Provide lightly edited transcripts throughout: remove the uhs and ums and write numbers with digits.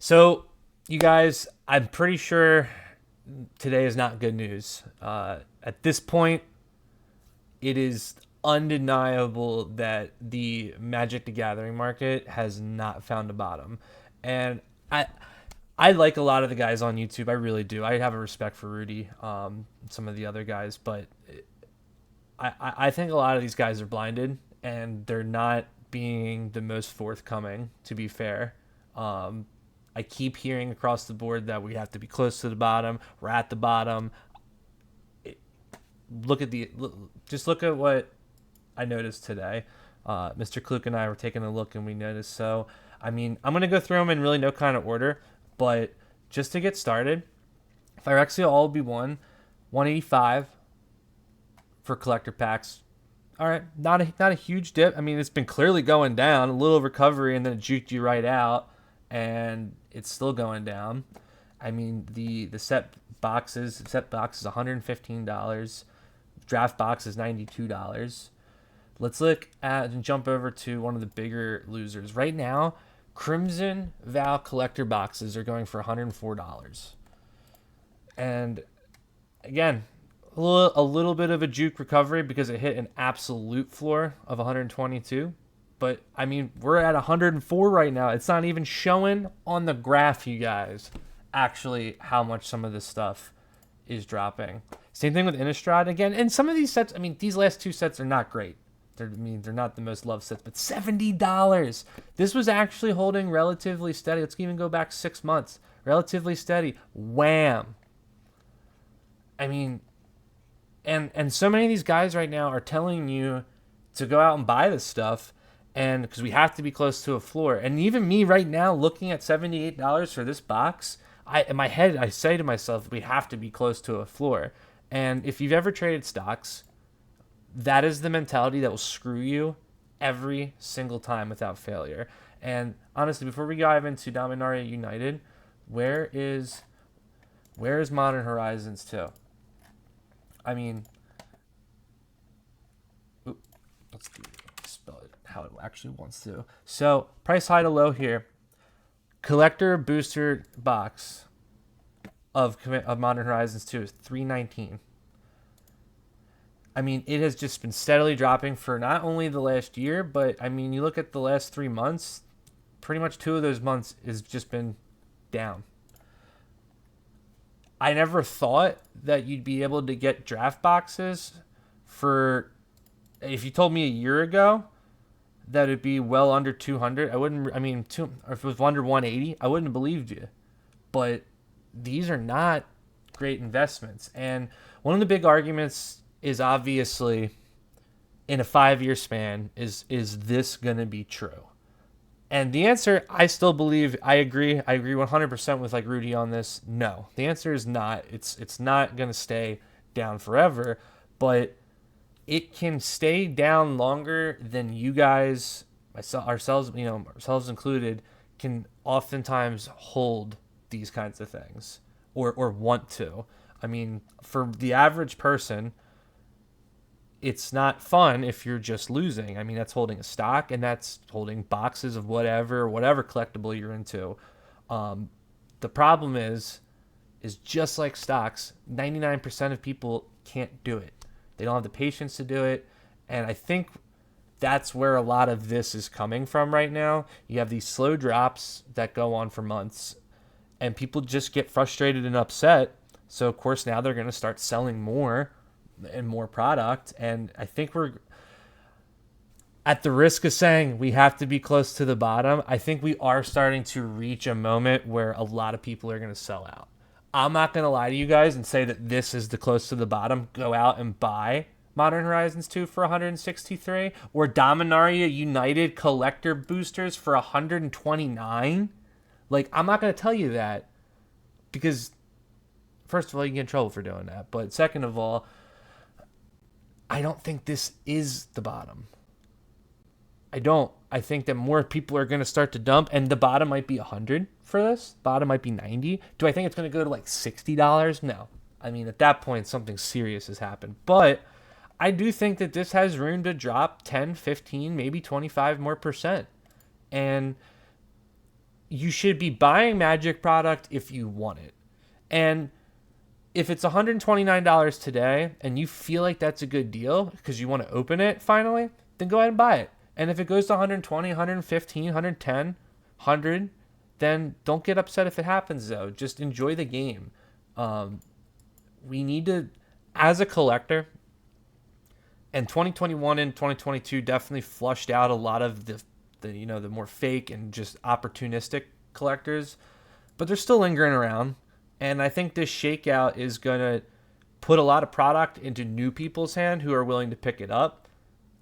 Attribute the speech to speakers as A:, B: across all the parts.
A: So, you guys, I'm pretty sure today is not good news. At this point, it is undeniable that the Magic the Gathering market has not found a bottom. And I I like a lot of the guys on YouTube. I really do. I have a respect for Rudy, some of the other guys, but I think a lot of these guys are blinded and they're not being the most forthcoming, to be fair. I keep hearing across the board that we have to be close to the bottom. We're at the bottom. Look at the just look at what I noticed today. Mr. Kluk and I were taking a look and we noticed. So, I mean, I'm gonna go through them in really no kind of order, but just to get started, Phyrexia all be 185 for collector packs. All right, not a huge dip. I mean, it's been clearly going down, a little recovery, and then it juked you right out, and it's still going down. I mean, the set box is $115. Draft box is $92. Let's look at and jump over to one of the bigger losers right now. Crimson Vow collector boxes are going for $104, and again, a little bit of a juke recovery because it hit an absolute floor of 122. But, I mean, we're at 104 right now. It's not even showing on the graph, you guys, actually how much some of this stuff is dropping. Same thing with Innistrad. Again, and some of these sets, I mean, these last two sets are not great. They're not the most loved sets, but $70. This was actually holding relatively steady. Let's even go back 6 months. Relatively steady. Wham. I mean, and so many of these guys right now are telling you to go out and buy this stuff, and because we have to be close to a floor. And even me right now, looking at $78 for this box, in my head I say to myself, we have to be close to a floor. And if you've ever traded stocks, that is the mentality that will screw you every single time without failure. And honestly, before we dive into Dominaria United, where is Modern Horizons 2? I mean, let's spell it how it actually wants to. So, price high to low here. Collector booster box of Modern Horizons 2 is $319. I mean, it has just been steadily dropping for not only the last year, but I mean, you look at the last 3 months, pretty much 2 of those months has just been down. I never thought that you'd be able to get draft boxes for, if you told me a year ago that it'd be well under 200, I wouldn't, I mean, or if it was under 180, I wouldn't have believed you. But these are not great investments. And one of the big arguments is obviously in a 5-year span, is this going to be true? And the answer, I still believe, I agree 100% with like Rudy on this. No, the answer is not. It's not going to stay down forever, but it can stay down longer than you guys, ourselves included, can oftentimes hold these kinds of things or want to. I mean, for the average person, it's not fun if you're just losing. I mean, that's holding a stock and that's holding boxes of whatever collectible you're into. The problem is just like stocks, 99% of people can't do it. They don't have the patience to do it. And I think that's where a lot of this is coming from right now. You have these slow drops that go on for months and people just get frustrated and upset. So, of course, now they're going to start selling more and more product. And I think we're at the risk of saying we have to be close to the bottom. I think we are starting to reach a moment where a lot of people are going to sell out. I'm not going to lie to you guys and say that this is the close to the bottom. Go out and buy Modern Horizons 2 for 163 or Dominaria United collector boosters for 129. Like, I'm not going to tell you that because first of all, you get in trouble for doing that. But second of all, I don't think this is the bottom. I don't. I think that more people are going to start to dump, and the bottom might be 100 for this. Bottom might be 90. Do I think it's going to go to like $60? No. I mean, at that point, something serious has happened. But I do think that this has room to drop 10, 15, maybe 25 more percent. And you should be buying Magic product if you want it. And if it's $129 today and you feel like that's a good deal because you want to open it finally, then go ahead and buy it. And if it goes to 120, 115, 110, 100, then don't get upset if it happens, though. Just enjoy the game. We need to, as a collector, and 2021 and 2022 definitely flushed out a lot of the more fake and just opportunistic collectors, but they're still lingering around. And I think this shakeout is going to put a lot of product into new people's hand who are willing to pick it up.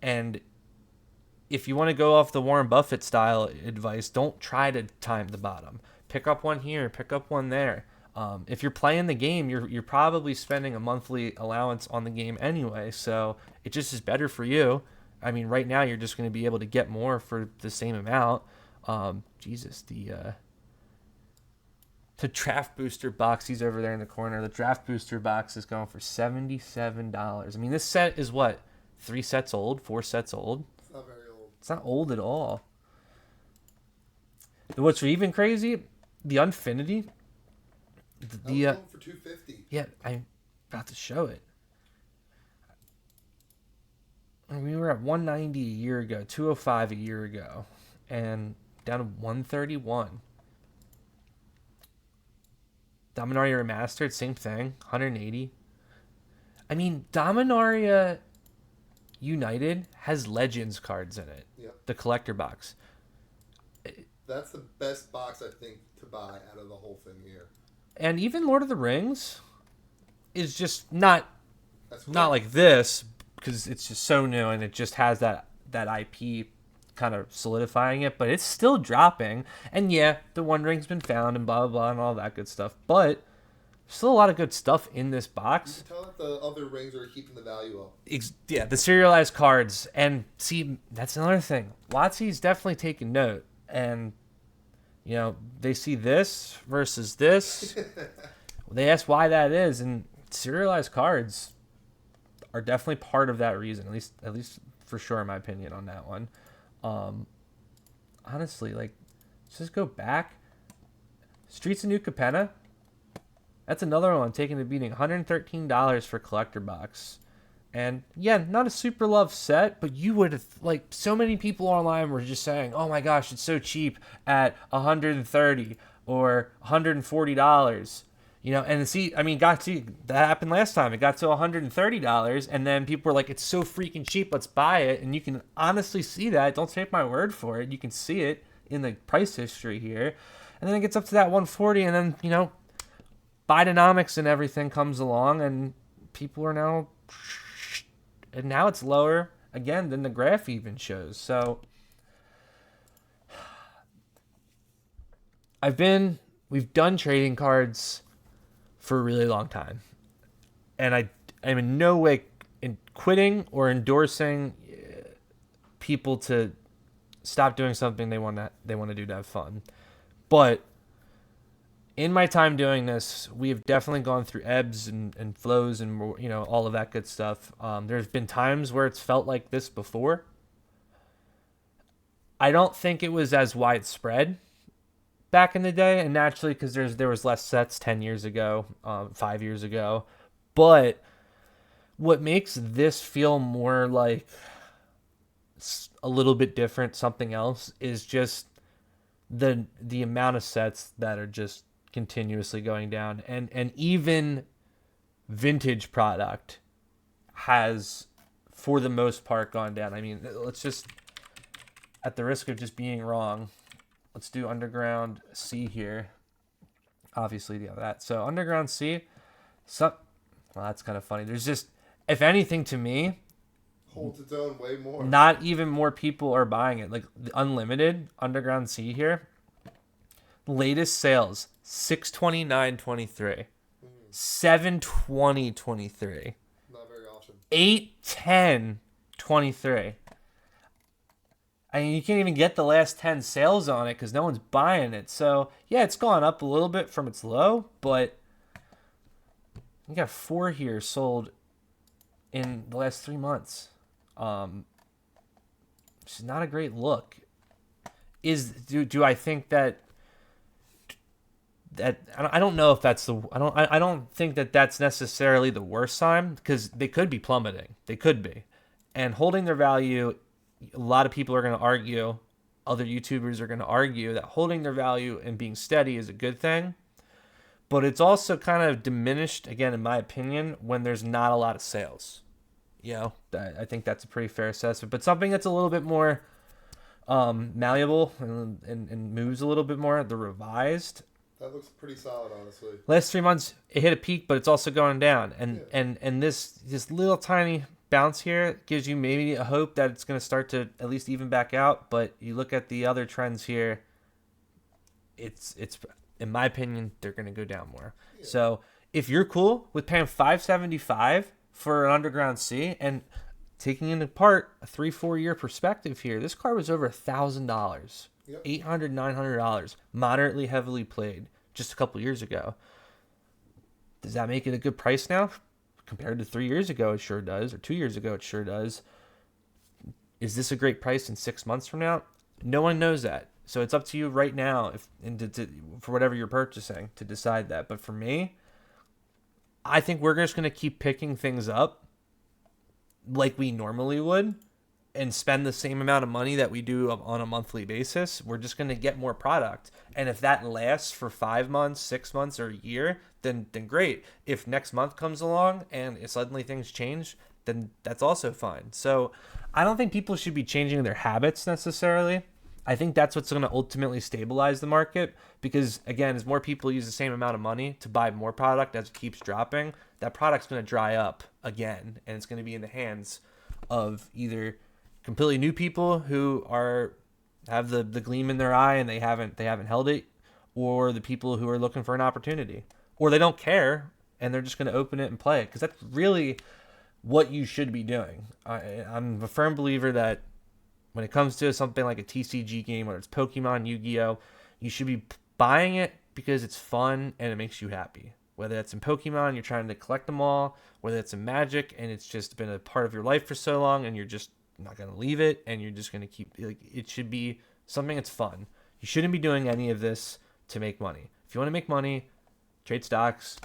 A: And if you want to go off the Warren Buffett style advice, don't try to time the bottom. Pick up one here, pick up one there. If you're playing the game, you're probably spending a monthly allowance on the game anyway, so it just is better for you. I mean, right now you're just going to be able to get more for the same amount. The draft booster box, he's over there in the corner. The draft booster box is going for $77. I mean, this set is what? 3 sets old? 4 sets old?
B: It's not very old.
A: It's not old at all. What's even crazy, the Unfinity.
B: The for $250.
A: Yeah, I'm about to show it. We were at 190 a year ago, 205 a year ago, and down to 131. Dominaria Remastered, same thing, 180. I mean, Dominaria United has Legends cards in it.
B: Yep.
A: The collector box.
B: That's the best box, I think, to buy out of the whole thing here.
A: And even Lord of the Rings is just not like this, because it's just so new and it just has that IP kind of solidifying it, but it's still dropping. And yeah, the One Ring's been found and blah blah blah and all that good stuff, but still a lot of good stuff in this box.
B: You can tell that the other rings are keeping the value up.
A: Yeah, the serialized cards. And see, that's another thing. WotC's definitely taking note, and they see this versus this. They ask why that is, and serialized cards are definitely part of that reason. At least for sure, in my opinion on that one. Honestly, let's just go back. Streets of New Capenna. That's another one taking the beating. $113 for collector box. And yeah, not a super loved set, but you would have, so many people online were just saying, oh my gosh, it's so cheap at $130 or $140. And that happened last time. It got to $130, and then people were like, it's so freaking cheap, let's buy it. And you can honestly see that. Don't take my word for it. You can see it in the price history here. And then it gets up to that $140, and then, Bidenomics and everything comes along, and people are now... And now it's lower, again, than the graph even shows. So, we've done trading cards for a really long time. And I'm in no way quitting or endorsing people to stop doing something they want to do to have fun. But in my time doing this, we have definitely gone through ebbs and flows and all of that good stuff. There's been times where it's felt like this before. I don't think it was as widespread back in the day, and naturally because there was less sets 10 years ago, 5 years ago. But what makes this feel more like a little bit different, something else, is just the amount of sets that are just continuously going down, and even vintage product has, for the most part, gone down. I mean, let's just, at the risk of just being wrong, let's do Underground C here. Obviously, that. So Underground C, well, that's kind of funny. There's just, if anything, to me,
B: holds its own way more.
A: Not even more people are buying it. Like the Unlimited Underground C here. Latest sales, $629.23, $720.23,
B: not very often,
A: $810.23. I mean, you can't even get the last 10 sales on it because no one's buying it. So yeah, it's gone up a little bit from its low, but you got 4 here sold in the last 3 months. It's not a great look. Do I think that that I don't know if that's the I don't think that that's necessarily the worst sign, because they could be plummeting. They could be. And holding their value, a lot of people are going to argue, other YouTubers are going to argue that holding their value and being steady is a good thing. But it's also kind of diminished, again, in my opinion, when there's not a lot of sales. I think that's a pretty fair assessment. But something that's a little bit more malleable and moves a little bit more, the revised.
B: That looks pretty solid, honestly.
A: Last 3 months, it hit a peak, but it's also going down. And this little tiny bounce here gives you maybe a hope that it's going to start to at least even back out. But you look at the other trends here, it's in my opinion, they're going to go down more. Yeah. So if you're cool with paying $575 for an Underground C and taking into part a 3-4 year perspective here, this card was over $1,000, yep. $800, $900, moderately heavily played just a couple years ago. Does that make it a good price now? Compared to 3 years ago, it sure does, or 2 years ago, it sure does. Is this a great price in 6 months from now? No one knows that. So it's up to you right now, for whatever you're purchasing, to decide that. But for me, I think we're just going to keep picking things up like we normally would and spend the same amount of money that we do on a monthly basis. We're just going to get more product. And if that lasts for 5 months, 6 months, or a year, then great. If next month comes along and suddenly things change, then that's also fine. So I don't think people should be changing their habits necessarily. I think that's what's going to ultimately stabilize the market, because, again, as more people use the same amount of money to buy more product as it keeps dropping, that product's going to dry up again, and it's going to be in the hands of either completely new people who have the gleam in their eye and they haven't held it, or the people who are looking for an opportunity, or they don't care and they're just going to open it and play it, because that's really what you should be doing. I'm a firm believer that when it comes to something like a TCG game, whether it's Pokemon, Yu-Gi-Oh, you should be buying it because it's fun and it makes you happy. Whether it's in Pokemon, you're trying to collect them all, whether it's in Magic and it's just been a part of your life for so long and you're just not going to leave it and you're just going to keep, it should be something that's fun. You shouldn't be doing any of this to make money. If you want to make money, trade stocks,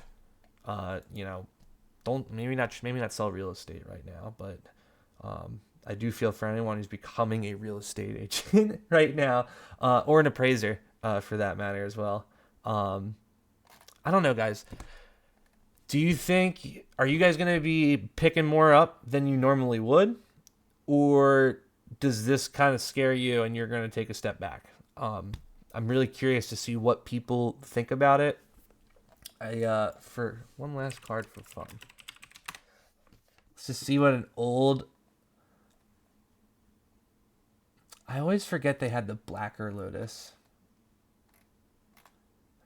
A: don't maybe not sell real estate right now, but I do feel for anyone who's becoming a real estate agent right now, or an appraiser for that matter as well. I don't know, guys. Are you guys going to be picking more up than you normally would? Or does this kind of scare you and you're going to take a step back? I'm really curious to see what people think about it. For one last card for fun. Let's just see what an old... I always forget they had the Blacker Lotus. I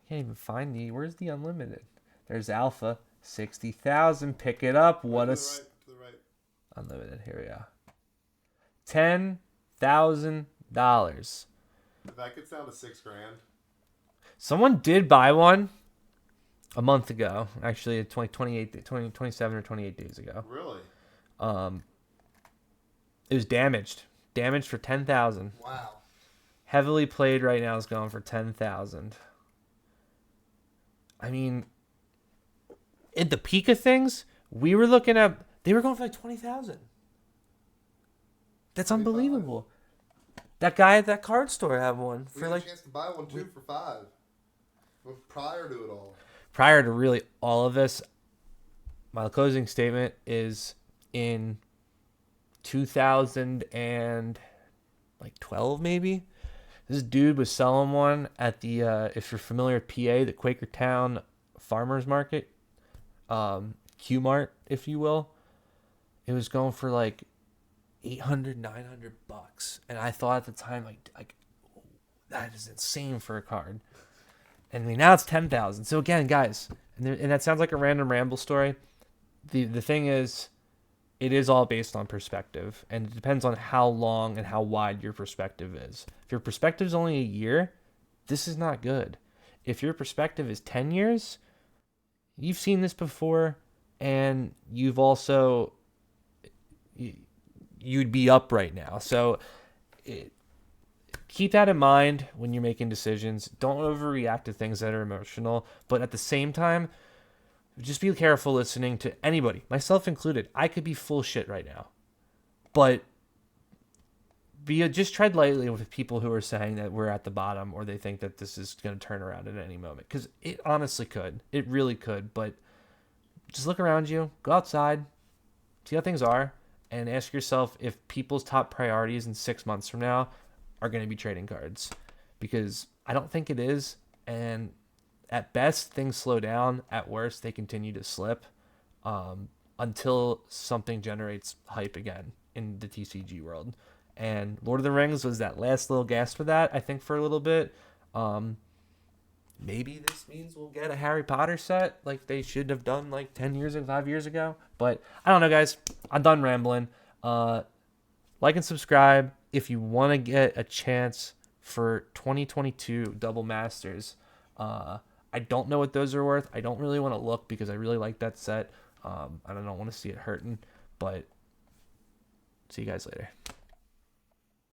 A: can't even find where's the unlimited? There's Alpha, 60,000. Pick it up. What a...
B: To the right.
A: Unlimited. Here we go. $10,000.
B: That gets down to $6,000.
A: Someone did buy one a month ago. Actually, 27 or 28 days ago.
B: Really?
A: It was damaged. Damaged for $10,000.
B: Wow.
A: Heavily played right now is going for $10,000. I mean, at the peak of things, we were looking at, they were going for like $20,000. That's unbelievable. That guy at that card store had one
B: for like a chance to buy one too for $5. Prior to it all.
A: Prior to really all of this, my closing statement is in 2012 maybe. This dude was selling one at the if you're familiar with PA, the Quakertown Farmers Market, Q Mart, if you will. It was going for like $800, $900, and I thought at the time like that is insane for a card. And I mean, now it's $10,000. So again, guys, and that sounds like a random ramble story. The thing is, it is all based on perspective, and it depends on how long and how wide your perspective is. If your perspective is only a year, this is not good. If your perspective is 10 years, you've seen this before, and you've also, you'd be up right now. So keep that in mind when you're making decisions. Don't overreact to things that are emotional, but at the same time, just be careful listening to anybody, myself included. I could be full shit right now, but just tread lightly with people who are saying that we're at the bottom or they think that this is going to turn around at any moment, because it honestly could. It really could. But just look around you, go outside, see how things are, and ask yourself if people's top priorities in 6 months from now are going to be trading cards, because I don't think it is. And at best, things slow down. At worst, they continue to slip until something generates hype again in the TCG world. And Lord of the Rings was that last little gasp for that, I think, for a little bit. Maybe this means we'll get a Harry Potter set like they should have done like 10 years ago, 5 years ago. But I don't know, guys. I'm done rambling. Like and subscribe if you want to get a chance for 2022 Double Masters. I don't know what those are worth. I don't really want to look because I really like that set. I don't want to see it hurting. But see you guys later.